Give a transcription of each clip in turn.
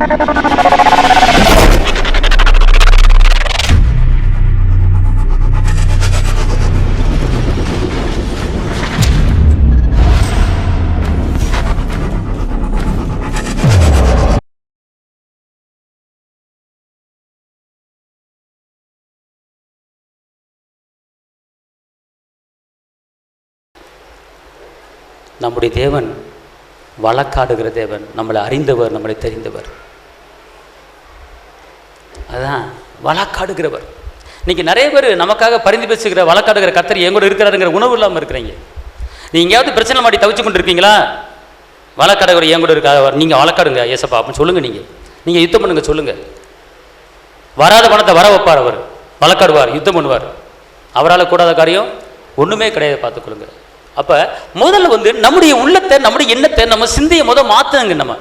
நம்முடைய தேவன் வழக்காடுகிற தேவன், நம்மளை அறிந்தவர், நம்மளை தெரிந்தவர். அதான் வழக்காடுகிறவர். இன்னைக்கு நிறைய பேர் நமக்காக பரிந்து பேசுகிற வழக்காடுகிற கர்த்தர் என் கூட இருக்கிறாருங்கிற உணவு இல்லாமல் இருக்கிறீங்க. நீங்க எங்கேயாவது பிரச்சனை மாட்டி தவிச்சு கொண்டு இருக்கீங்களா? வழக்காடுகிற என் கூட இருக்கார், நீங்க வழக்காடுங்க ஏசப்பா அப்படின்னு சொல்லுங்க. நீங்க யுத்தம் பண்ணுங்க சொல்லுங்க. வராத பணத்தை வர வைப்பார், அவர் வழக்காடுவார், யுத்தம் பண்ணுவார். அவரால் கூடாத காரியம் ஒண்ணுமே கிடையாது, பார்த்துக்கொள்ளுங்க. அப்ப முதல்ல நம்முடைய உள்ளத்தை, நம்முடைய எண்ணத்தை, நம்ம சிந்தையை மாத்துங்க.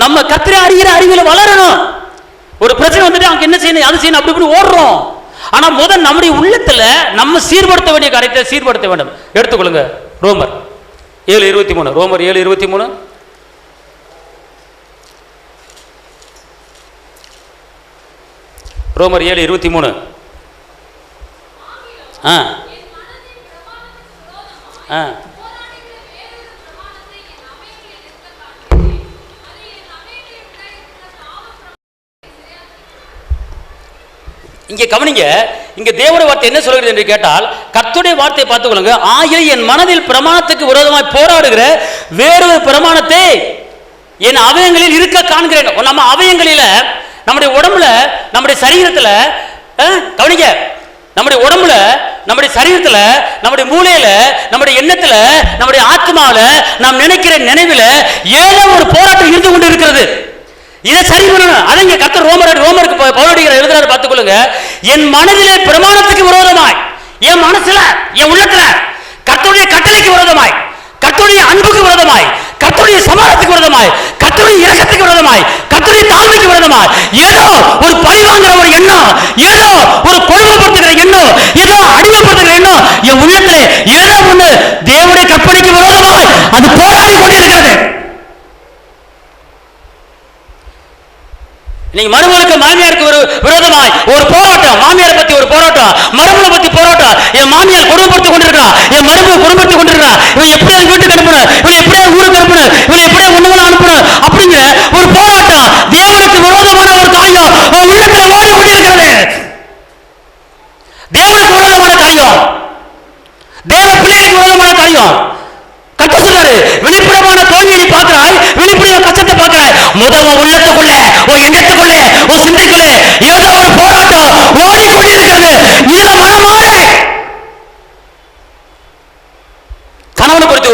நம்ம கர்த்தரை அறிகிற அறிவில வளரணும். ஒரு பிரச்சனை வந்துட்டு அவங்க என்ன செய்யணும், அது செய்யணும், அப்படி ஓடுறோம். ஆனா முதல் நம்முடைய உள்ளத்துல நம்ம சீர்படுத்த வேண்டிய காரியத்தை சீர்படுத்த வேண்டும். எடுத்துக்கொள்ளுங்க ரோமர் 7:23. ரோமர் 7:23. ரோமர் 7:23. இங்க கவனிங்க, இங்க தேவனுடைய வார்த்தை என்ன சொல்கிறது என்று கேட்டால், கர்த்தருடைய வார்த்தையை பார்த்துக் கொள்ளுங்க. ஆகிய என் மனதில் பிரமாணத்துக்கு விரோதமாய் போராடுகிற வேறொரு பிரமாணத்தை என் அவயங்களில் இருக்க காண்கிறேன். நம்ம அவயங்களில, நம்முடைய உடம்புல, நம்முடைய சரீரத்துல, கவனிங்க, நம்முடைய உடம்புல, நம்முடைய சரீரத்துல, நம்முடைய மூளையில, நம்முடைய எண்ணத்துல, நம்முடைய ஆத்மாவில, நாம் நினைக்கிற நினைவுல ஏதோ ஒரு போராட்டம் இருந்து கொண்டு இருக்கிறது. இதை சரி பண்ணணும். அதை இங்க கர்த்தர் ரோமருக்கு பவுலடியார் எழுதுறாரு, பார்த்துக்கொள்ளுங்க. என் மனதிலே பிரமாணத்துக்கு விரோதமாய், என் மனசுல, என் உள்ளத்துல கர்த்தருடைய கட்டளைக்கு விரோதமாய், கர்த்தருடைய அன்புக்கு விரோதமாய், கர்த்தருடைய சமாதானத்துக்கு விரோதமாய், கர்த்தருடைய இரக்கத்துக்கு விரோதமாய், கர்த்தருடைய தாழ்மைக்கு விரோதமாய் ஏதோ ஒரு பழிவாங்குற ஒரு எண்ணம், ஏதோ ஒரு கொடுமைப்படுத்துகிற எண்ணம், ஏதோ அடிமைப்படுத்துகிற எண்ணம் என் உள்ளத்திலே ஏதோ ஒண்ணு தேவனுடைய கற்பனைக்கு விரோதமாய் அது போராடி கொண்டிருக்கிறது. நீங்க மருமகளுக்கு மாமியாருக்கு ஒரு விரோதமாய் ஒரு போராட்டம், மாமியாரை பத்தி ஒரு போராட்டம், மருமகளை பத்தி போராட்டம். என் மாமியார் கொடுமைப்படுத்திக் கொண்டிருக்கிறான், என் மருமகள் கொடுமைப்படுத்திக் கொண்டிருக்கிறான், இவன் எப்படியாவது வீட்டுக்கு அனுப்பணும், இவன் எப்படியாவது ஊருக்கு அனுப்பணும், இவன் எப்படியாவது ஒண்ணுங்களை அனுப்பணும் அப்படிங்கிற ஒரு போராட்டம், தேவனுக்கு விரோதமான ஒரு காரியம் உள்ளத்தில் ஓடி கொண்டிருக்கிறது. தேவனுக்கு விரோதமான காரியம், தேவ பிள்ளைகளுக்கு விரோதமான காரியம். கர்த்தர் சொல்றாரு, வெளிப்படமான தோல்வியை பார்க்கிறாய், வெளிப்படையான கஷ்டத்தை பார்க்கிறாய். முதல் உள்ளத்துக்குள்ள, ஒரு எண்ணத்துக்குள்ள, ஒரு சிந்தைக்குள்ள ஏதோ ஒரு போராட்டம் ஓடிக்கொண்டிருக்கிறது. இதுல மனமாறு கணவனை குறித்து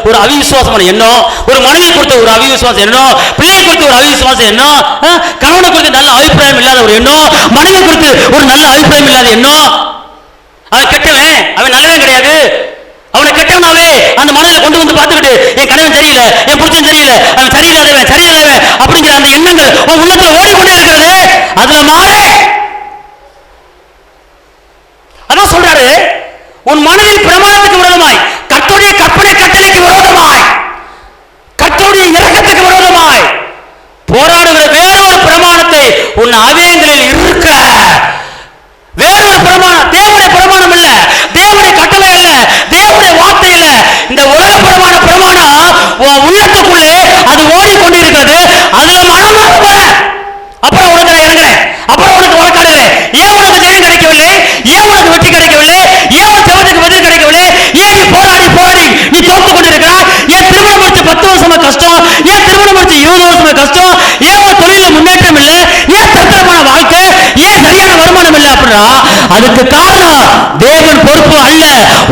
ஒரு அவிசுவாசமான எண்ணம், ஒரு மனைவி குறித்த ஒரு அவிசுவாசம் எண்ணம், பிள்ளையை குறித்து ஒரு அவிசுவாசம் எண்ணம், கணவனை குறித்து நல்ல அபிப்பிராயம் இல்லாத ஒரு எண்ணம், மனைவி குறித்து ஒரு நல்ல அபிப்பிராயம் இல்லாத எண்ணம். அவன் கெட்டவன், அவன் நல்லவன் கிடையாது, அவனை கெட்டவனாவே அந்த மனதில் கொண்டு வந்து பார்த்துக்கிட்டு என் கணவன் சரியில்லை, என் புருஷன் சரியில்லை, அவன் சரியில்லாதவன் அப்படிங்கிற அந்த எண்ணங்கள் உன் உள்ளத்தில் ஓடிக்கொண்டே இருக்கிறது. அதுல மாறு. அதான் சொல்றாரு, உன் மனதில் பிரமாணத்துக்கு விரோதமாய், கர்த்தருடைய கற்பனை கட்டளைக்கு விரோதமாய், கர்த்தருடைய இரக்கத்துக்கு விரோதமாய் போராடுகிற வேறொரு பிரமாணத்தை உன் அவயங்களில் இருக்க. வேறொரு பிரமாணம், தேவனுடைய பிரமாணம் இல்ல, தேவனுடைய கட்டளை இல்ல, தேவனுடைய வார்த்தை இல்ல, இந்த உலகபரமான பிரமாணம் உன் உள்ளத்துக்குள்ளே அது ஓடிக்கொண்டிருக்கிறது. அதுல மனமாற அப்புறம் உனக்கு நான் இறங்குறேன், அப்புறம் உனக்கு வழக்காடுகிறேன். ஏன் உனக்கு ஜெயம் கிடைக்கவில்லை, ஏன் உனக்கு வெற்றி கிடைக்கவில்லை, ஏன் உன் ஜெபத்துக்கு பதில் கிடைக்கவில்லை, ஏன் நீ போராடி நீ தோத்து கொண்டிருக்கிறாய்? ஏன் திருமணம் முடிச்சு 10 வருஷமா கஷ்டம், ஏன் திருமணம் முடிச்சு 20 வருஷமா கஷ்டம், ஏன் உன் தொழில முன்னேற்றம் இல்லை, ஏன் தத்திரமான வாழ்க்கை, ஏன் சரியான வருமானம் இல்லை அப்படின்னா அதுக்கு காரணம் தேவன் பொறுப்பு அல்ல.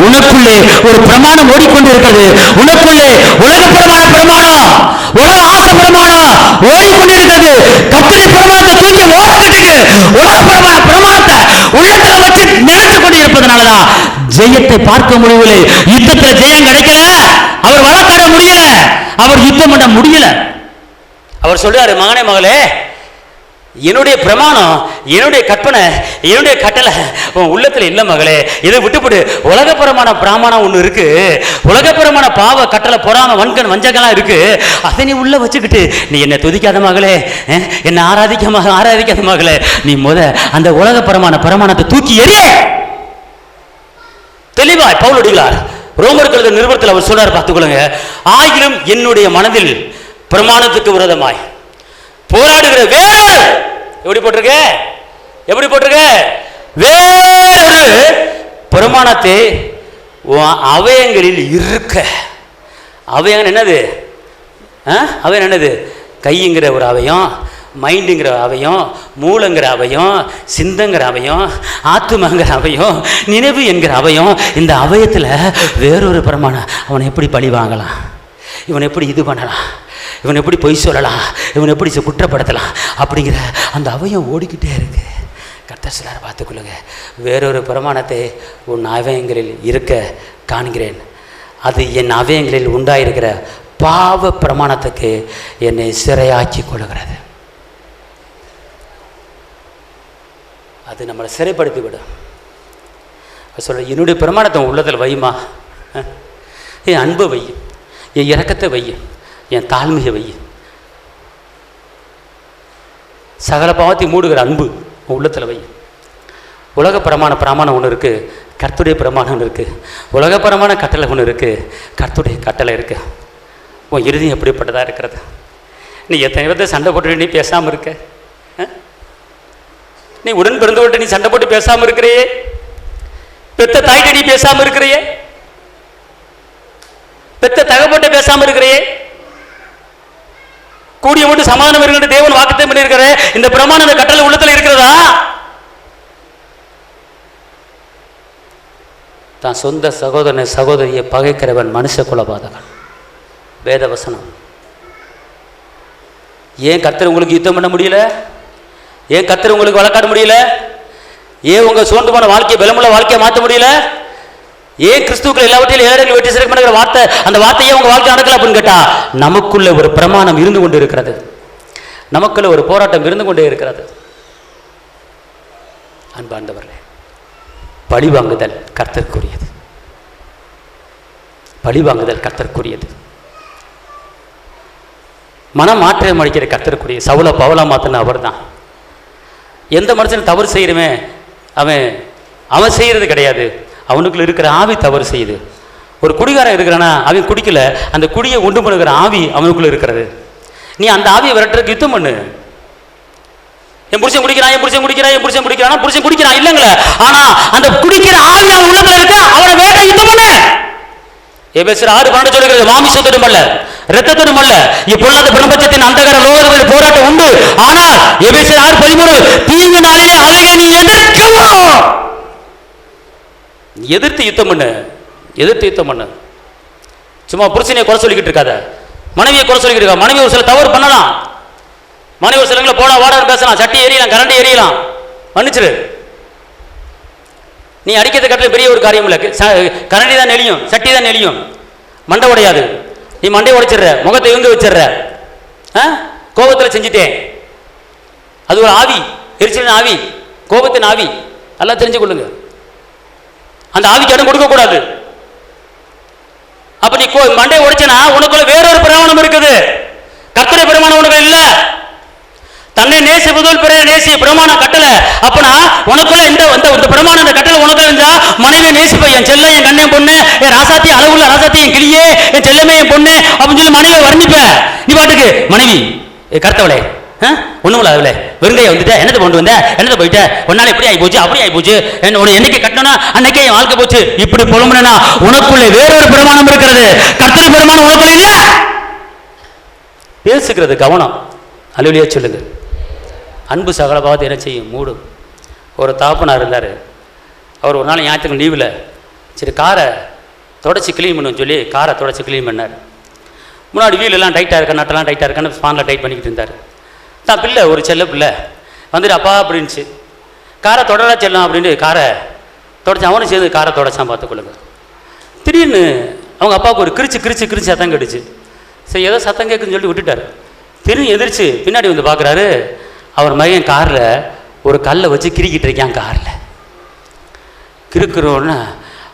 உனக்குள்ளே ஒரு பிரமாணம் ஓடிக்கொண்டிருக்கிறது. உனக்குள்ளே உலகபரமான பிரமாணம், உலக ஆசை பிரமாணம் ஓடிக்கொண்டிருக்கிறது. கர்த்தருடைய பிரமாணத்தை தூக்கி ஓரக்கட்டுக்கு உலகபரமான பிரமாணத்தை உள்ளத்துல வச்சு நினைச்சு கொண்டு இருப்பதனாலதான் ஜெயத்தை பார்க்க முடியவில்லை. யுத்தத்துல ஜெயம் கிடைக்கல, அவர் வழக்காட முடியல, அவர் யுத்தம் பண்ண முடியல. அவர் சொல்றாரு, மகனே மகளே, என்னுடைய பிரமாணம், என்னுடைய கற்பனை, என்னுடைய கட்டளை உன் உள்ளத்துல இல்ல மகளே. இதை விட்டுப்படு. உலகப்புறமான பிராமணம் ஒண்ணு இருக்கு, உலகப்புறமான பாவ கட்டளை, பொறாம, வன்கண், வஞ்சகெல்லாம் இருக்கு. அதை நீ உள்ள வச்சுக்கிட்டு நீ என்னை துதிக்காத மகளே, என்னை ஆராதிக்காத மகளே, நீ அந்த உலகப்புறமான பிரமாணத்தை தூக்கி எறிய. தெளிவாய் பவுல் அடிகளார் ரோமர்கள் நிருபத்தில் அவர் சொல்றார், பார்த்துக்கொள்ளுங்க. ஆகிலும் என்னுடைய மனதில் பிரமாணத்துக்கு விரோதமாய் போராடுகிற வேறொரு, எப்படி போட்டிருக்க வேறொரு பிரமாணத்தை அவயங்களில் இருக்க. அவயங்கள் என்னது? அவயம் என்னது? கைங்கிற ஒரு அவயம், மைண்டுங்கிற அவயம், மூலங்கிற அவயம், சிந்தங்கிற அவயம், ஆத்துமங்கிற அவயம், நினைவு என்கிற அவயம். இந்த அவயத்தில் வேறொரு பிரமாணம். அவனை எப்படி பழி வாங்கலாம், இவனை எப்படி இது பண்ணலாம், இவன் எப்படி பொய் சொல்லலாம், இவன் எப்படி குற்றப்படுத்தலாம் அப்படிங்கிற அந்த அவயம் ஓடிக்கிட்டே இருக்கு. கர்த்தர் சொல்றார், பார்த்துக்கொள்ளுங்க, வேறொரு பிரமாணத்தை உன் அவயங்களில் இருக்க காண்கிறேன். அது என் அவயங்களில் உண்டாயிருக்கிற பாவ பிரமாணத்துக்கு என்னை சிறையாக்கி கொள்கிறது. அது நம்மளை சிறைப்படுத்தி விடும். சொல்ற, என்னுடைய பிரமாணத்தை உள்ளத்தில் வைமா, என் அன்பை வை, என் இரக்கத்தை வை, என் தாழ்மையை வை, சகல பாவத்தை மூடுகிற அன்பு உள்ளத்தில் வை. உலக பிரமாணம் ஒன்று இருக்குது, கர்த்தருடைய பிரமாணம் ஒன்று இருக்குது. உலகப்பரமான கட்டளை ஒன்று இருக்குது, கர்த்தருடைய கட்டளை இருக்குது. உன் இறுதியும் எப்படிப்பட்டதாக இருக்கிறது? நீ எத்தனை பேர்த்த சண்டை போட்டு நீ பேசாமல் இருக்க? நீ உடன் பிறந்தவர்கிட்ட நீ சண்டை போட்டு பேசாமல் இருக்கிறையே, பெத்த தாய்கிட்ட நீ பேசாமல் இருக்கிறையே, பெத்த தகப்பட்ட பேசாமல் இருக்கிறையே, கூடிய மட்டும் சமாதானம் இருக்கின்ற தேவன் வாக்குத்தை பண்ணியிருக்கிற இந்த பிரமாண இந்த கட்டளை உள்ளத்தில் இருக்கிறதா? தான் சொந்த சகோதரனை சகோதரியை பகைக்கிறவன் மனுஷ குலபாதகன். வேதவசனம். ஏன் கர்த்தர் உங்களுக்கு யுத்தம் பண்ண முடியல? ஏன் கர்த்தர் உங்களுக்கு வழக்காட முடியல? ஏன் உங்க சோர்ந்து போன வாழ்க்கையை பலமுள்ள வாழ்க்கையை மாற்ற முடியல? ஏன் கிறிஸ்துக்கள் எல்லாவற்றையும் ஏழைகள் வெற்றி சிறக்கிற வார்த்தை, அந்த வார்த்தையே உங்க வாழ்க்கை நடக்கல அப்படின்னு கேட்டா, நமக்குள்ள ஒரு பிரமாணம் இருந்து கொண்டு இருக்கிறது, நமக்குள்ள ஒரு போராட்டம் இருந்து கொண்டே இருக்கிறது. அன்பார்ந்தவர்களே, பழி வாங்குதல் கர்த்தருக்குரியது. பழி வாங்குதல் கர்த்தருக்குரியது. மனம் மாற்றம் அடிக்கிற கர்த்தருக்குரிய. சவுல பவுலா மாத்தின அவர் தான். எந்த மனுஷன் தவறு செய்யறமே அவன் செய்யறது கிடையாது, அவனுக்குள்ள இருக்கிற ஆவி தவறு செய்யுது. ஒரு குடிகாரன் இருக்கிறானா, அவன் குடிக்கல, அந்த குடியை உண்டு பண்ணுகிற ஆவி அவனுக்குள்ள இருக்கிறது. நீ அந்த ஆவியை விரட்டுறதுக்கு யுத்தம் பண்ணு. என் புருஷன் குடிக்கிறான், என் புருஷன் குடிக்கிறான், என் புருஷன் குடிக்கிறான், புருஷன் குடிக்கிறான் இல்லைங்களே, ஆனா அந்த குடிக்கிற ஆவி அவன் உள்ளத்துல இருக்க, அவனை வேற யுத்தம் பண்ணு. எபேசியர் 6:12 சொல்லுகிறது, மாமிசத்தோடும் அல்ல, இரத்தத்தோடும் அல்ல, இப்பொழுது பிரபஞ்சத்தின் அந்தகர லோகங்களில் போராட்டம் உண்டு. ஆனால் எபேசியர் 6:13, தீங்கு நாளிலே அவைகளை நீ எதிர்க்கவும். எதிர்த்து யுத்தம் பண்ணு, எதிர்த்து யுத்தம் பண்ணு. சும்மா புருஷனை குறை சொல்லிக்கிட்டு இருக்காத, மனைவியை குறை சொல்லிக்கிட்டு இருக்கா. மனைவி ஒரு சில தவறு பண்ணலாம், மனைவி ஒரு சிலங்களை போடா வாடான்னு பேசலாம், சட்டி எரியலாம், கரண்டி எரியலாம், மன்னிச்சிரு. நீ அடிக்கிறது கட்டில பெரிய ஒரு காரியம் இல்லை, கரண்டி தான் நெளியும், சட்டி தான் நெளியும், மண்டை உடையாது. நீ மண்டை உடைச்சிடுற, முகத்தை இவங்க வச்சிடுற, கோபத்தில் செஞ்சுட்டேன். அது ஒரு ஆவி, எரிச்சலின் ஆவி, கோபத்தின் ஆவி. எல்லாம் தெரிஞ்சு கொள்ளுங்க. அந்த ஆவிக்கு இடம் கொடுக்க கூடாது. அப்ப நீ மண்டை உடைச்சனா உனக்குள்ள வேறொரு பிரமாணம் இருக்குது, கர்த்தருடைய பிரமாணம் உனக்கு இல்ல. தன்னை நேசிப்பதும் பிற நேசி பிரமாண கட்டளை. அப்பனா உனக்குள்ள இந்த பிரமாண கட்டளை உனக்கு இருந்தா, மனைவியை நேசிப்ப, என் செல்ல, என் கண்ணன் பொண்ணு, என் ராசாத்தி, அளவுள்ள ராசாத்தி, என் கிளியே, என் செல்லமே, என் பொண்ணு அப்படின்னு சொல்லி மனைவியை வர்ணிப்ப. நீ பாட்டுக்கு மனைவி கர்த்தவளே, ஒண்ணுமில்ல அவளே, வெறுங்கையை வந்துட்ட, என்னத்தை கொண்டு வந்த, என்னத்தை போயிட்ட, ஒன்னால எப்படி ஆகி போச்சு, அப்படி ஆகி போச்சு, என்னைக்கு கட்டணும்னா அன்னைக்கே என் வாழ்க்கை போச்சு, இப்படி புலம்புனா உனக்குள்ள வேறொரு பிரமாணம் இருக்கிறது, கர்த்தருடைய பிரமாணம் உனக்குள்ள இல்ல. பேசுகிறது கவனம். அல்லேலூயா சொல்லுங்க. அன்பு சகல பாவத்தை என்ன செய்யும்? மூடும். ஒரு தாப்பனார் இருந்தார். அவர் ஒரு நாள் ஞாயிற்றுக்கிழமை லீவில் சரி காரை தொடச்சி க்ளீன் பண்ணுன்னு சொல்லி காரை தொடச்சி க்ளீன் பண்ணார். முன்னாடி வீலெல்லாம் டைட்டாக இருக்கா, நட்டெல்லாம் டைட்டாக இருக்கான்னு ஸ்பானில் டைட் பண்ணிக்கிட்டு இருந்தார். தான் பிள்ளை, ஒரு செல்ல பிள்ளை வந்துட்டு அப்பா அப்படின்ச்சு, காரை தொடரா செல்லம் அப்படின்ட்டு காரை தொடச்சி, அவனும் சேர்ந்து காரை தொடச்சான். பார்த்துக்கொள்ளுங்க. திடீர்னு அவங்க அப்பாவுக்கு ஒரு கிரிச்சு சத்தம் கேட்டுச்சு. சரி ஏதோ சத்தம் கேட்குன்னு சொல்லி விட்டுட்டார். திரும்பி எதிர்த்து பின்னாடி வந்து பார்க்குறாரு, அவர் மகன் காரில் ஒரு கல்லை வச்சு கிரிக்கிட்டு இருக்கான். காரில் கிறுக்குறோன்னு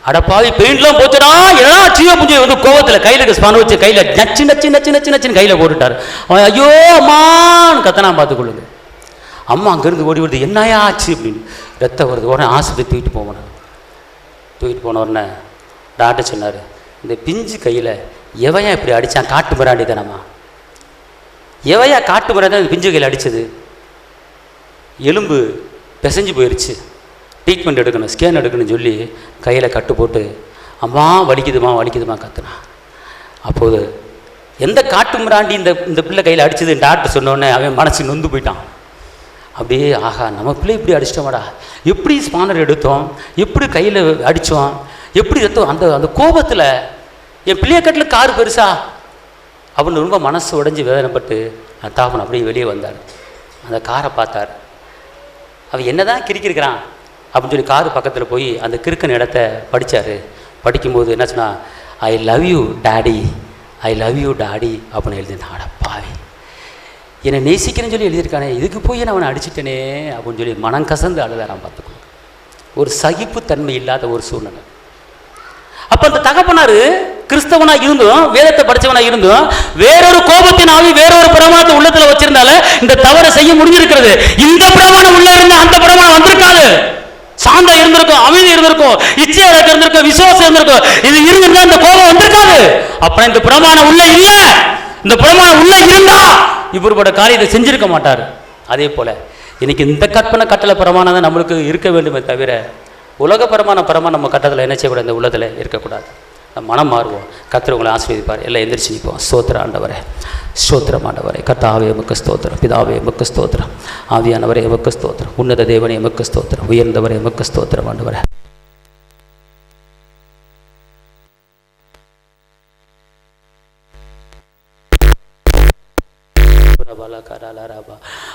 அடப்பாவி பெயிண்ட்லாம் போச்சுடா எல்லாம் சீவ புஞ்சி வந்து கோவத்தில் கையில் ஸ்பான் வச்சு கையில் நச்சு நச்சு நச்சு நச்சு நச்சுன்னு கையில் போட்டுட்டார். அவன் ஐயோ அம்மான்னு கத்தனா பார்த்துக்கொள்ளுங்க. அம்மா அங்கேருந்து ஓடி வருது, என்னையா ஆச்சு அப்படின்னு. ரத்தம் வருது. உடனே ஆஸ்பத்திரி தூக்கிட்டு போன உடனே டாக்டர் சொன்னார், இந்த பிஞ்சு கையில் எவையா இப்படி அடித்தான்? காட்டு மிராண்டி தானம்மா. எவையா காட்டு மிராண்டி தான் பிஞ்சு கையில் அடித்தது? எலும்பு பிசைஞ்சு போயிடுச்சு, ட்ரீட்மெண்ட் எடுக்கணும், ஸ்கேன் எடுக்கணும்னு சொல்லி கையில் கட்டு போட்டு அம்மா வலிக்குதுமா கத்துனான். அப்போது எந்த காட்டு மிராண்டி இந்த பிள்ளை கையில் அடித்ததுன்னு டாக்டர் சொன்னோடனே அவன் மனசு நொந்து போயிட்டான். அப்படியே ஆஹா நம்ம பிள்ளை இப்படி அடிச்சிட்டோமாடா, எப்படி ஸ்பானர் எடுத்தோம், எப்படி கையில் அடித்தோம், எப்படி எடுத்தோம், அந்த கோபத்தில் என் பிள்ளைய கட்டில் காரு பெருசா அப்படின்னு ரொம்ப மனசு உடைஞ்சி வேதனைப்பட்டு அந்த தாப்பன் அப்படியே வெளியே வந்தார். அந்த காரை பார்த்தார். அவன் என்ன தான் கிறுக்கிருக்கிறான் அப்படின்னு சொல்லி காரு பக்கத்தில் போய் அந்த கிறுக்கன் இடத்த படித்தார். படிக்கும்போது என்ன சொன்னா, ஐ லவ் யூ டாடி அப்படின்னு எழுதினான். அடப்பாவி, என்னை நேசிக்கிறேன்னு சொல்லி எழுதியிருக்கானே, இதுக்கு போய் நான் அவனை அடிச்சிட்டேனே அப்படின்னு சொல்லி மனம் கசந்து அழுதாரான். பார்த்துக்கணும், ஒரு சகிப்புத்தன்மை இல்லாத ஒரு சூழ்நிலை. அப்போ அந்த தகப்பனார் கிறிஸ்தவனா இருந்தும் வேதத்தை படித்தவனா இருந்தும் வேறொரு கோபத்தின் ஆவி வேறொரு பிரமாணத்தை உள்ளத்தில் வச்சிருந்தால இந்த தவறை செய்ய முடிஞ்சிருக்கிறது. இந்த பிரமாணம் உள்ள இருந்தா அந்த பிரமாணம் வந்திருக்காது. சாந்தம் இருந்திருக்கும், அமைதி இருந்திருக்கும், இச்சை இருந்திருக்கும், விசுவாசம் இருந்திருக்கும். இது இருந்திருந்தா இந்த கோபம் வந்திருக்காது. அப்புறம் இந்த பிரமாணம் உள்ள இல்ல, இந்த பிரமாணம் உள்ள இருந்தா இவரோட காரியத்தை செஞ்சிருக்க மாட்டார். அதே போல இன்னைக்கு இந்த கற்பனை கட்டளை பிரமாணம் தான் நம்மளுக்கு இருக்க வேண்டுமே தவிர உலக பிரமாணம் நம்ம கட்டத்தில் என்ன செய்யக்கூடாது, இந்த உள்ளத்தில் இருக்கக்கூடாது. மனம் மாறுவோம். கர்த்தர் உங்களை ஆசீர்வதிப்பார். எல்லாம் எந்திரிச்சு நிற்போம். ஸ்தோத்திரம் ஆண்டவரே, ஸ்தோத்திரம் ஆண்டவரே. கர்த்தாவே எமக்கு ஸ்தோத்திரம், பிதாவே எமக்கு ஸ்தோத்திரம், ஆவியானவரே எமக்கு ஸ்தோத்திரம், உன்னத தேவனே எமக்கு ஸ்தோத்திரம், உயர்ந்தவரே எமக்கு ஸ்தோத்திரம் ஆண்டவரே.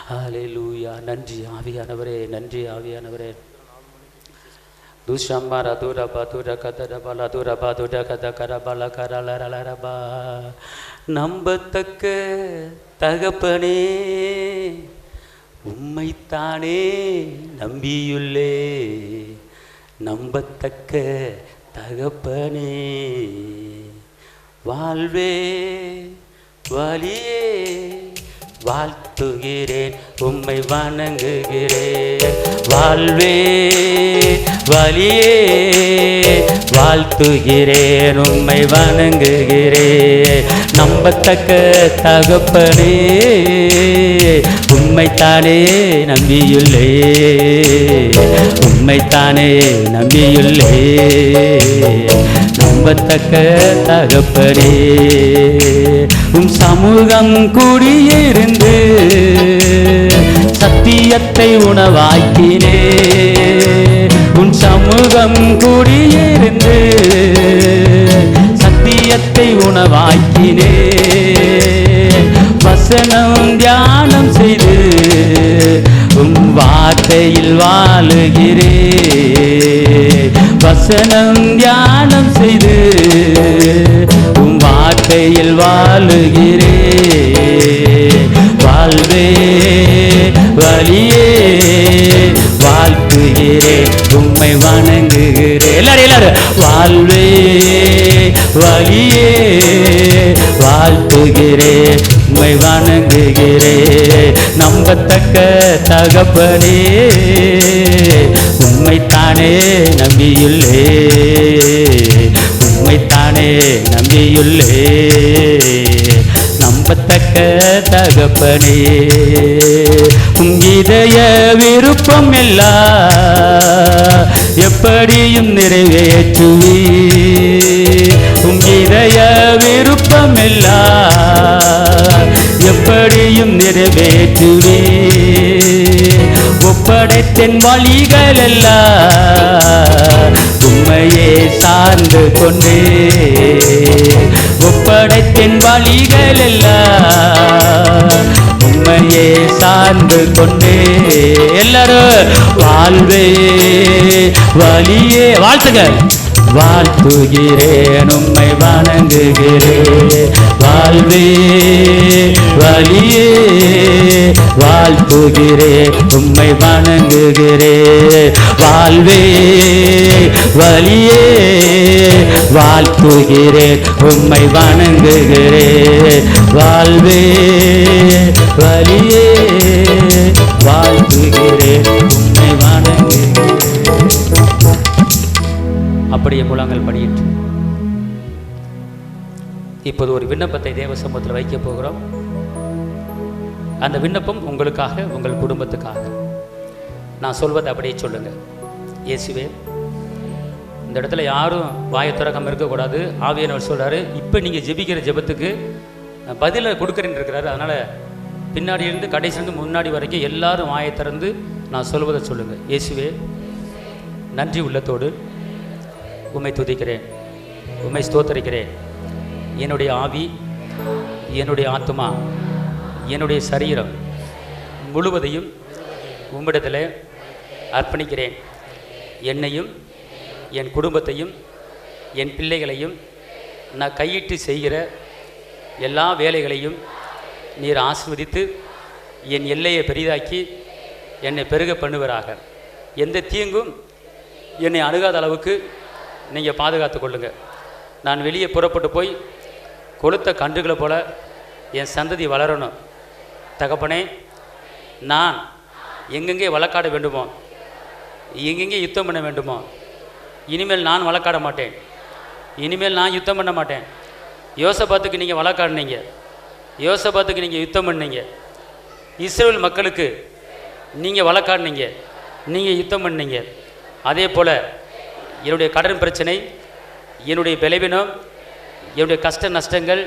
ஹல்லேலூயா. நன்றி ஆவியானவரே, நன்றி ஆவியானவரே. துஷம்பர துரபா துரகதரபல துரபா துரகதகரபல கரலரலரபா. நம்பத்தக்க தகப்பனே உம்மைத்தானே நம்பியுள்ளே, நம்பத்தக்க தகப்பனே வாழ்வே வலியே வாழ்த்துகிறேன், உம்மை வணங்குகிறேன். வாழ்வே வலியே வாழ்த்துகிறேன், உம்மை வணங்குகிறேன். நம்பத்தக்க தகப்பனே உம்மைத்தானே நம்பியுள்ளே, உம்மைத்தானே நம்பியுள்ளே. நம்பத்தக்க தகப்பனே உம் சமூகம் கூடியிருந்து சத்தியத்தை உணவாக்கினே, உன் சமூகம் கூடியிருந்து சத்தியத்தை உணவாக்கினே. வசனம் தியானம் செய்து உம் வார்த்தையில் வாழுகிறே, வசனம் தியானம் செய்து உம் வார்த்தையில் வாழுகிறே. வாழ்வே வலியே வாழ்த்துகிறேன், உம்மை வணங்குகிறேன். எல்லாரும் வாழ்வே வலியே வாழ்த்துகிறேன், உம்மை வணங்குகிறேன். நம்பத்தக்க தகப்பனே உம்மைத்தானே நம்பியுள்ளே, உம்மைத்தானே நம்பியுள்ளே. நம்பத்தக்க தகப்பனே உம் இதய விருப்பம் எல்லாம் எப்படியும் நிறைவேற்றுவே, உம் இதய விருப்பம் எல்லாம் எப்படியும் நிறைவேற்றுவே. ஒப்படைத்தென் வழிகள் எல்லாம் உம்மையே சார்ந்து கொண்டே, ஒப்படைத்தென் வழிகள் எல்லாம் உம்மையே சார்ந்து கொண்டே. எல்லாரும் வாழ்வே வலியே வாழ்த்துங்க. வாழ்த்துகிறேன், உம்மை வணங்குகிறேன். வாழ்வே வலியே வாழ்த்துகிறேன், உம்மை வணங்குகிறேன். வாழ்வே வழியே வாழ்த்துகிறேன், உம்மை வணங்குகிறேன். வாழ்வே வழியே வாழ்த்துகிறேன், உம்மை வணங்குகிறேன். அப்படியே முழங்கள் படியிட்டு இப்போது ஒரு விண்ணப்பத்தை தேவ சமூகத்தில் வைக்க போகிறோம். அந்த விண்ணப்பம் உங்களுக்காக, உங்கள் குடும்பத்துக்காக. நான் சொல்வதை அப்படியே சொல்லுங்க. இயேசுவே, இந்த இடத்துல யாரும் வாயை திறக்காம இருக்கக்கூடாது. ஆவியானவர் சொல்றாரு, இப்போ நீங்கள் ஜெபிக்கிற ஜெபத்துக்கு பதிலை கொடுக்குறேன்னு இருக்கிறாரு. அதனால் பின்னாடியிருந்து கடைசியிலிருந்து முன்னாடி வரைக்கும் எல்லாரும் வாயை திறந்து நான் சொல்வதை சொல்லுங்க. இயேசுவே, நன்றி உள்ளத்தோடு உம்மை துதிக்கிறேன், உம்மை ஸ்தோத்தரிக்கிறேன். என்னுடைய ஆவி, என்னுடைய ஆத்மா, என்னுடைய சரீரம் முழுவதையும் உம்மிடத்தில் அர்ப்பணிக்கிறேன். என்னையும் என் குடும்பத்தையும் என் பிள்ளைகளையும் நான் கையிட்டு செய்கிற எல்லா வேலைகளையும் நீர் ஆசீர்வதித்து என் எல்லையை பெரிதாக்கி என்னை பெருக பண்ணுவராக. எந்த தீங்கும் என்னை அணுகாத அளவுக்கு நீங்கள் பாதுகாத்து கொள்ளுங்கள். நான் வெளியே புறப்பட்டு போய் கொளுத்த கன்றுகளை போல என் சந்ததி வளரணும். தகப்பனே, நான் எங்கெங்கே வழக்காட வேண்டுமோ, எங்கெங்கே யுத்தம் பண்ண வேண்டுமோ, இனிமேல் நான் வழக்காட மாட்டேன். இனிமேல் நான் யுத்தம் பண்ண மாட்டேன். யோசபாத்துக்கு நீங்கள் வழக்காடினீங்க, யோசபாத்துக்கு நீங்கள் யுத்தம் பண்ணீங்க. இஸ்ரவேல் மக்களுக்கு நீங்கள் வழக்காடினீங்க, நீங்கள் யுத்தம் பண்ணீங்க. அதே போல் என்னுடைய கடன் பிரச்சனை, என்னுடைய பலவீனம், என்னுடைய கஷ்ட நஷ்டங்கள்,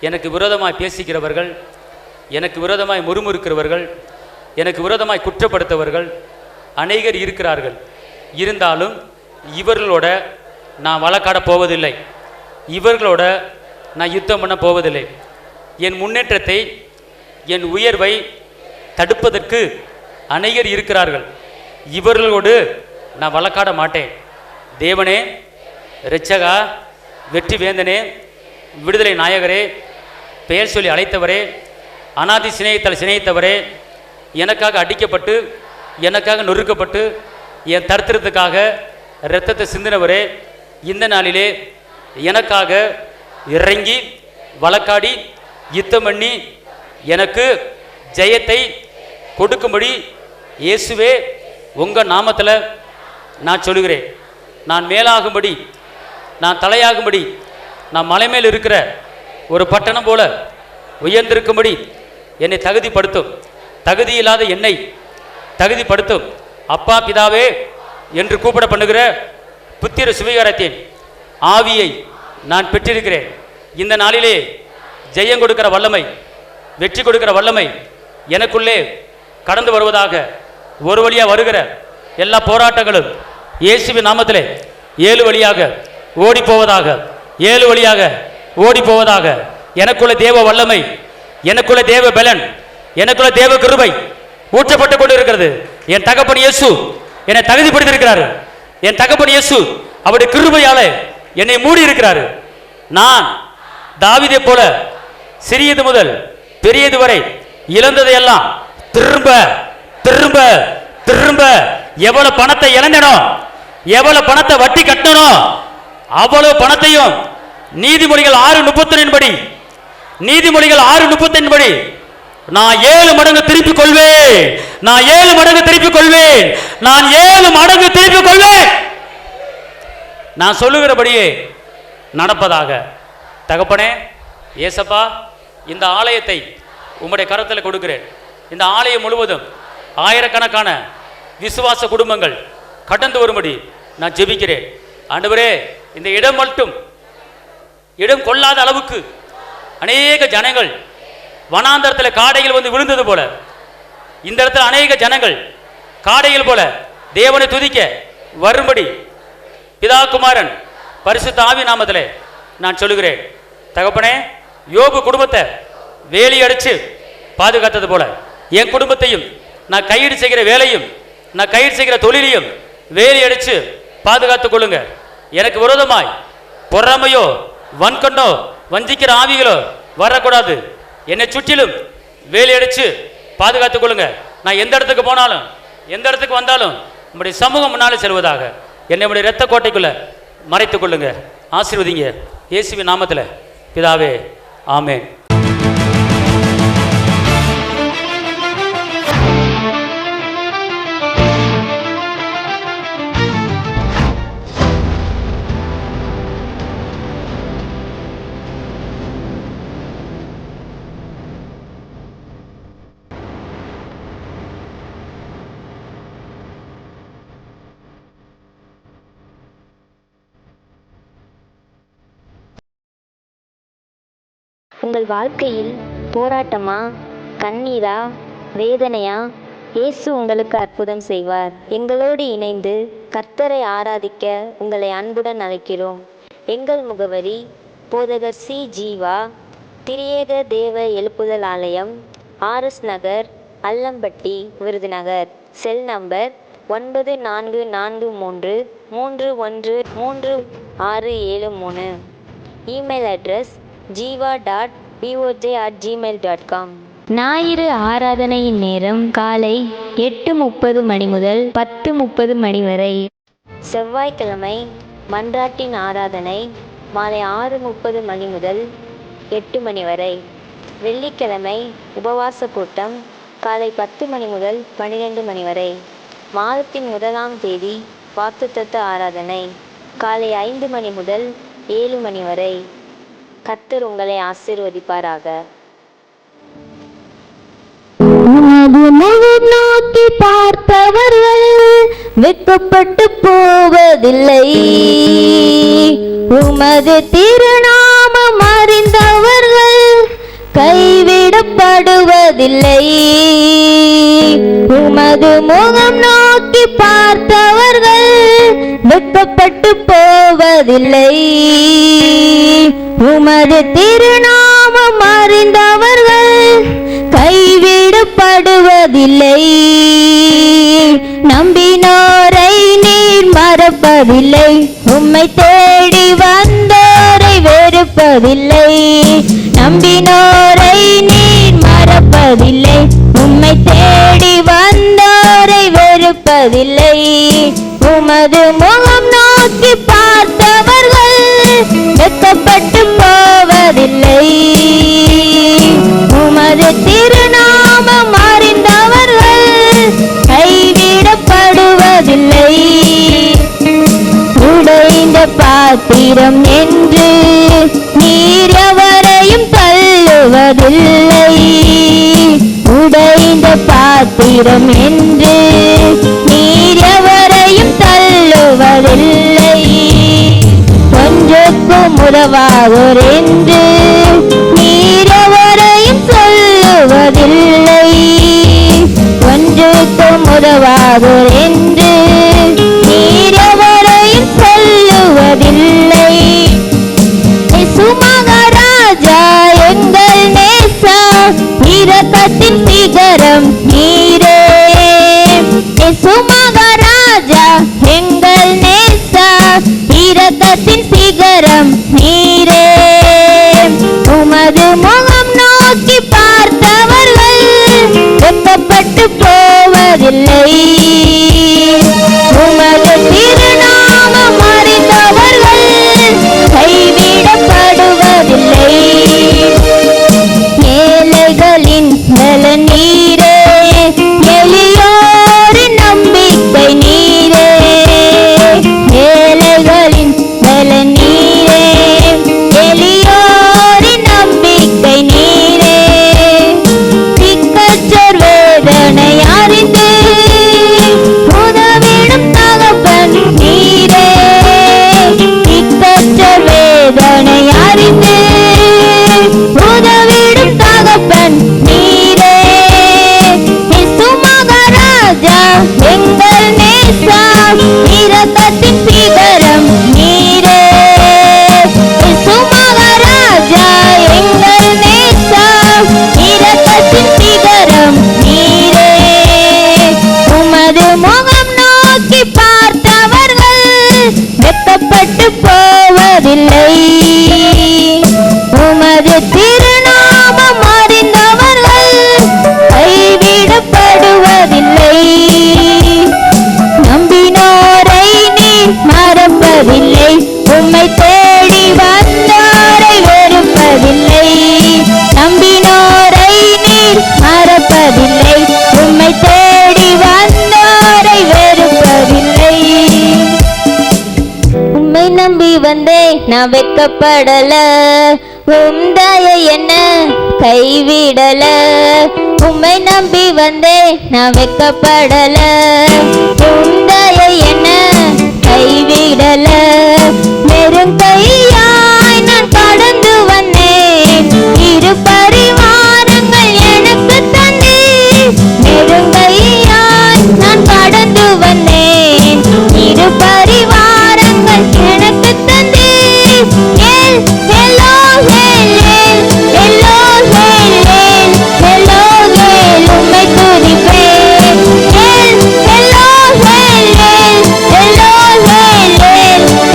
எனக்கு விரோதமாய் பேசிக்கிறவர்கள், எனக்கு விரோதமாய் முறுமுறுக்கிறவர்கள், எனக்கு விரோதமாய் குற்றப்படுத்தவர்கள் அநேகர் இருக்கிறார்கள். இருந்தாலும் இவர்களோட நான் வழக்காட போவதில்லை, இவர்களோட நான் யுத்தம் பண்ண போவதில்லை. என் முன்னேற்றத்தை, என் உயர்வை தடுப்பதற்கு அநேகர் இருக்கிறார்கள். இவர்களோடு நான் வழக்காட மாட்டேன். தேவனே, இரட்சகா, வெற்றி வேந்தனே, விடுதலை நாயகரே, பெயர் சொல்லி அழைத்தவரே, அநாதி சிநேகித்தால் சிநேகித்தவரே, எனக்காக அடிக்கப்பட்டு எனக்காக நொறுக்கப்பட்டு என் தரித்திரத்துக்காக இரத்தத்தை சிந்தினவரே, இந்த நாளிலே எனக்காக இறங்கி வழக்காடி யுத்தம் பண்ணி எனக்கு ஜெயத்தை கொடுக்கும்படி இயேசுவே உங்கள் நாமத்தில் நான் சொல்லுகிறேன். நான் மேலாகும்படி, நான் தலையாகும்படி, நான் மலை மேல் இருக்கிற ஒரு பட்டணம் போல உயர்ந்திருக்கும்படி என்னை தகுதிப்படுத்தும். தகுதி இல்லாத என்னை தகுதிப்படுத்தும். அப்பா பிதாவே என்று கூப்பிட பண்ணுகிற புத்திர சுவீகாரத்தின் ஆவியை நான் பெற்றிருக்கிறேன். இந்த நாளிலே ஜெயம் கொடுக்கிற வல்லமை, வெற்றி கொடுக்கிற வல்லமை எனக்குள்ளே கடந்து வருவதாக. ஒரு வழியாக வருகிற எல்லா போராட்டங்களும் இயேசுவின் நாமத்திலே 7 வழியாக ஓடி போவதாக, 7 வழியாக ஓடி போவதாக. எனக்குள்ள தேவ வல்லமை, எனக்குள்ள தேவ பலன், எனக்குள்ள தேவ கிருபை ஊற்றப்பட்டு கொண்டு இருக்கிறது. என் தகப்பன் இயேசு என்னை தகுதிப்படுத்தியிருக்கிறாரு. என் தகப்பன் இயேசு அவருடைய கிருபையாலே என்னை மூடி இருக்கிறாரு. நான் தாவீதை போல சிறியது முதல் பெரியது வரை இழந்ததையெல்லாம் திரும்ப திரும்ப திரும்ப எவ்வளவு பணத்தை இழந்தனோ, எவ்வளவு பணத்தை வட்டி கட்டணும், அவ்வளவு பணத்தையும் நீதிமொழிகள் 6:31 படி, நீதிமொழிகள் 6:31 படி நான் 7 மடங்கு திருப்பிக் கொள்வேன். நான் 7 மடங்கு திருப்பிக் கொள்வேன். நான் 7 மடங்கு திருப்பிக் கொள்வேன். நான் சொல்லுகிறபடியே நடப்பதாக. தகப்பனே, ஏசப்பா, இந்த ஆலயத்தை உம்முடைய கரத்தில் கொடுக்கிறேன். இந்த ஆலயம் முழுவதும் ஆயிரக்கணக்கான விசுவாச குடும்பங்கள் கடந்து வரும்படி நான் ஜெபிக்கிறேன். ஆண்டவரே, இந்த இடம் மட்டும் இடம் கொள்ளாத அளவுக்கு அநேக ஜனங்கள் வனாந்தரத்தில் காடைகள் வந்து விழுந்தது போல, இந்த இடத்துல அநேக ஜனங்கள் காடைகள் போல தேவனை துதிக்க வரும்படி பிதா குமாரன் பரிசுத்த ஆவி நாமத்திலே நான் சொல்லுகிறேன். தகப்பனே, யோபு குடும்பத்தை வேலி அடிச்சு பாதுகாத்தது போல என் குடும்பத்தையும், நான் கையீடு செய்கிற வேலையும், நான் கையீடு செய்கிற தொழிலையும் வேலி அடிச்சு பாதுகாத்துக் கொள்ளுங்க. எனக்கு விரோதமாய் பொறாமையோ வன்கண்டோ வஞ்சிக்கிற ஆவிகளோ வரக்கூடாது. என்னை சுற்றிலும் வேலி அடிச்சு பாதுகாத்துக் கொள்ளுங்க. நான் எந்த இடத்துக்கு போனாலும் எந்த இடத்துக்கு வந்தாலும் உங்களுடைய சமூகம் முன்னாலே செல்வதாக. என்னை உடைய இரத்த கோட்டைக்குள்ள மறைத்துக் கொள்ளுங்க. ஆசீர்வதிங்க இயேசுவின் நாமத்தில் பிதாவே, ஆமென். உங்கள் வாழ்க்கையில் போராட்டமா, கண்ணீரா, வேதனையா? இயேசு உங்களுக்கு அற்புதம் செய்வார். எங்களோடு இணைந்து கர்த்தரை ஆராதிக்க உங்களை அன்புடன் அழைக்கிறோம். எங்கள் முகவரி: போதகர் சி. ஜீவா, திரியேக தேவ எழுப்புதல் ஆலயம், RS Nagar, Allampatti, Virudhunagar. Cell number 9443313673. Email address jiva.boj@gmail.com. ஞாயிறு ஆராதனையின் நேரம் காலை 8:30 மணி முதல் 10:30 மணி வரை. செவ்வாய்க்கிழமை மன்றாட்டின் ஆராதனை மாலை 6:30 மணி முதல் 8 மணி வரை. வெள்ளிக்கிழமை உபவாச கூட்டம் காலை 10 மணி முதல் 12 மணி வரை. மாதத்தின் 1ஆம் தேதி வாக்குத்தத்த ஆராதனை காலை 5 மணி முதல் 7 மணி வரை. கர்த்தர் உங்களை ஆசீர்வதிப்பாராக. நோக்கி பார்த்தவர்கள் வெட்கப்பட்டு போவதில்லை. உமது திருநாமம் அறிந்தவர்கள் கைவிடப்படுவதில்லை. உமது முகம் நோக்கி பார்த்தவர்கள் வெட்கப்பட்டு போவதில்லை. உமது திருநாமம் அறிந்தவர்கள் கைவிடப்படுவதில்லை. நம்பினோரை நீர் மறப்பதில்லை. உம்மை தேடி வந்தோரை வெறுப்பதில்லை. நம்பினோரை நீர் மறப்பதில்லை. உம்மை தேடி வந்தோரை வெறுப்பதில்லை. உமது முகம் நோக்கி பார்த்தவர்கள் வெட்கப்பட்டு போவதில்லை. உமது திருநாமம் அறிந்தவர்கள் கைவிடப்படுவதில்லை. உடைந்த பாத்திரம் என்று நீர் எவரையும் தள்ளுவதில்லை. உடைந்த பாத்திரம் என்று நீர் எவரையும் தள்ளுவதில்லை. ஒன்றுக்கும் உதவாதோர் என்று நீர் எவரையும் சொல்லுவதில்லை. ஒன்றுக்கும் உதவாதோர் என்று நீர் எவரையும் சொல்லுவதில்லை. சுமகராஜா எங்கள் நேசா, இரக்கத்தின் சிகரம் நீரே. சுமகராஜா எங்கள் நேசா, இரக்கத்தின் சிகரம் நீரே. உமது முகம் நோக்கி பார்த்தவர்கள் வெட்கப்பட்டு போவதில்லை. உமது திருநாமம் அறிந்தவர்கள் கைவிடப்படுவதில்லை. ஏழைகளின் நலன் நீரே, எளியோரின் நம்பிக்கை நீரே. ஏழைகளின் நலன் நீரே, எளியோரின் நம்பிக்கை நீரே. திக்கற்றோர் வேதனை அறிந்து உதவிடும் தகப்பன் நீரே. திக்கற்றோர் வேதனை அறிந்து உதவிடும் தகப்பன் நீரே. சுமகராஜா எங்கள் நேசா, இரக்கத்தின் சிகரம் நீரே. சுமகராஜா எங்கள் நேசா, இரக்கத்தின் சிகரம் நீரே. உமது முகம் நோக்கி பார்த்தவர்கள் வெட்கப்பட்டு போவதில்லை. உமது திருநாமம் அறிந்தவர்கள் கைவிடப்படுவதில்லை. நான் வெக்கப்படல, உம்தய என்ன கைவிடல, உம்மை நம்பி வந்தேன் நான் வெக்கப்படல, உம்தய என்ன கைவிடல, நெருங்கையாய் நான் கடந்து வந்தேன், இரு பரிவாரங்கள் எனக்கு தந்தீர், நெருங்கையாய் நான் கடந்து வந்தேன், இரு பரிவாரங்கள் எனக்கு தந்தீர், எல் எலோஹேல் எலோஹேல் எலோஹேல் உம்மை துதிப்பேன், எல் எலோஹேல் எலோஹேல்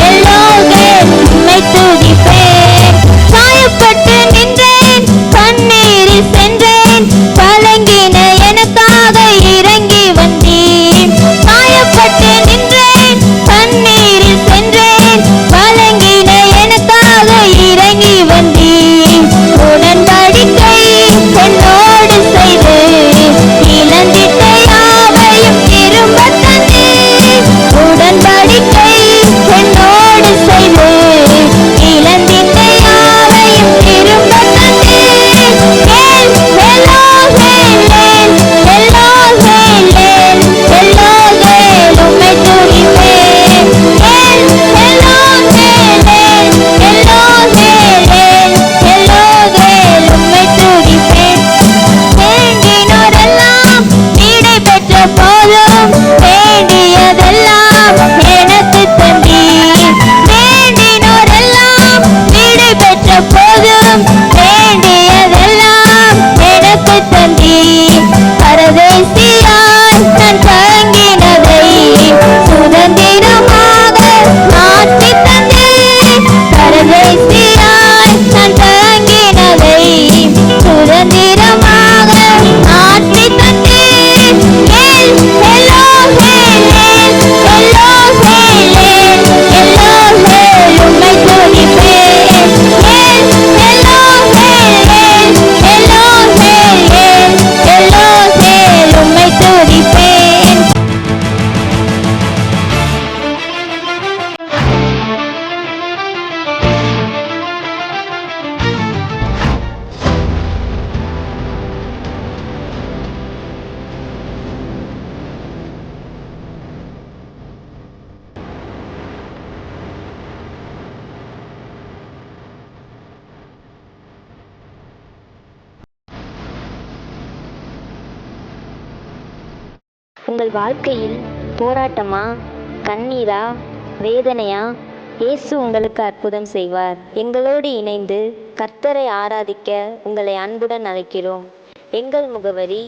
எலோஹேல் உம்மை துதிப்பேன், காயப்பட்டு நின்றேன் கண்ணீரில் சென்றேன், கலங்கின எனக்காக இறங்கி வந்தீர், காயப்பட்டு நின்றேன் கண்ணீரில் சென்றேன், கலங்கின எனக்காக இறங்கி வந்தீர், உடன்படிக்கை என்னோடு செய்து இழந்திட்ட யாவையும் திரும்ப தந்தீர், உடன்படிக்கை என்னோடு செய்து இழந்திட்ட யாவையும் திரும்ப தந்தீர், எல் எலோஹேல் எலோஹேல் எலோஹேல் உம்மை துதிப்பேன், எல் எலோஹேல் எலோஹேல் எலோஹேல் உம்மை துதிப்பேன், வேண்டினோரெல்லாம் நீடை பெற்ற போதும் வேண்டியதெல்லாம் எனக்கு தந்தீர், வேண்டினோரெல்லாம் நீடை பெற்ற போதும் வேண்டியதெல்லாம் எனக்கு தந்தீர், பரதேசியாய் நான் தங்கினதை சுதந்திரமாக மாற்றி தந்தீர், பரதேசியாய் நான் தங்கினதை சுதந்திரமாக மாற்றி தந்தீர், எல் எலோஹேல் எலோஹேல் எலோஹேல் உம்மை துதிப்பேன், எல் எலோஹேல் எலோஹேல் எலோஹேல் உம்மை துதிப்பேன். உங்கள் வாழ்க்கையில் போராட்டமா, கண்ணீரா, வேதனையா? இயேசு உங்களுக்கு அற்புதம் செய்வார். எங்களோடு இணைந்து கர்த்தரை ஆராதிக்க உங்களை அன்புடன் அழைக்கிறோம். எங்கள் முகவரி: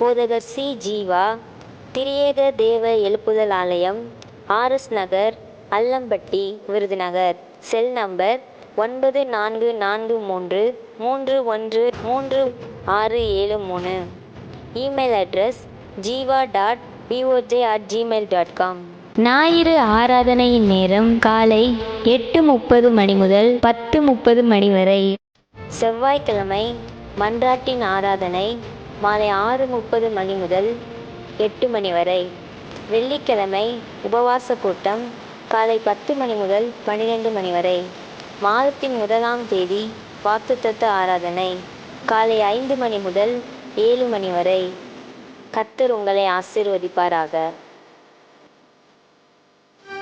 போதகர் சி. ஜீவா, திரியேக தேவ எழுப்புதல் ஆலயம், RS Nagar, Allampatti, Virudhunagar. Cell number 9433313673. Email address jiva.boj@gmail.com. ஞாயிறு ஆராதனையின் நேரம் காலை 8:30 மணி முதல் 10:30 மணி வரை. செவ்வாய்க்கிழமை மன்றாட்டின் ஆராதனை மாலை 6:30 மணி முதல் 8 மணி வரை. வெள்ளிக்கிழமை உபவாச கூட்டம் காலை 10 மணி முதல் 12 மணி வரை. மாதத்தின் 1ஆம் தேதி வாக்குத்தத்த ஆராதனை காலை 5 மணி முதல் 7 மணி வரை. கர்த்தர் உங்களை ஆசீர்வதிப்பாராக.